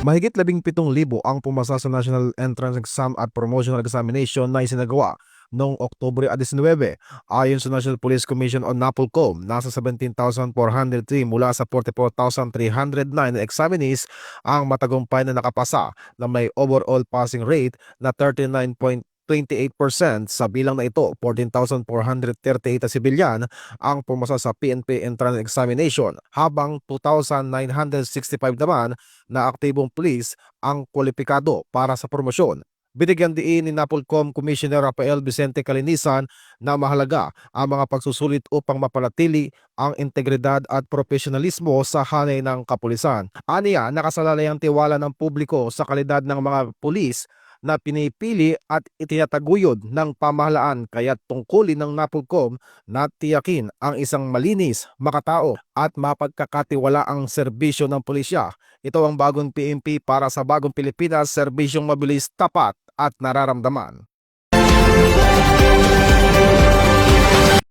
Mahigit 17,000 ang pumasa sa National Entrance Exam at Promotional Examination na isinagawa noong Oktubre 19. Ayon sa National Police Commission o NAPOLCOM, nasa 17,403 mula sa 44,309 na examinees ang matagumpay na nakapasa na may overall passing rate na 39.28%. Sa bilang na ito, 14,438 na sibilyan ang pumasa sa PNP Entrance Examination, habang 2,965 naman na aktibong pulis ang kwalipikado para sa promosyon. Binigyang diin ni NAPOLCOM Commissioner Rafael Vicente Calinisan na mahalaga ang mga pagsusulit upang mapanatili ang integridad at profesionalismo sa hanay ng kapulisan. Aniya, nakasalalay ang tiwala ng publiko sa kalidad ng mga pulis na pinipili at itinataguyod ng pamahalaan, kaya't tungkulin ng NAPOLCOM na tiyakin ang isang malinis, makatao at mapagkakatiwalaang serbisyo ng pulisya. Ito ang bagong PNP para sa bagong Pilipinas, serbisyong mabilis, tapat at nararamdaman.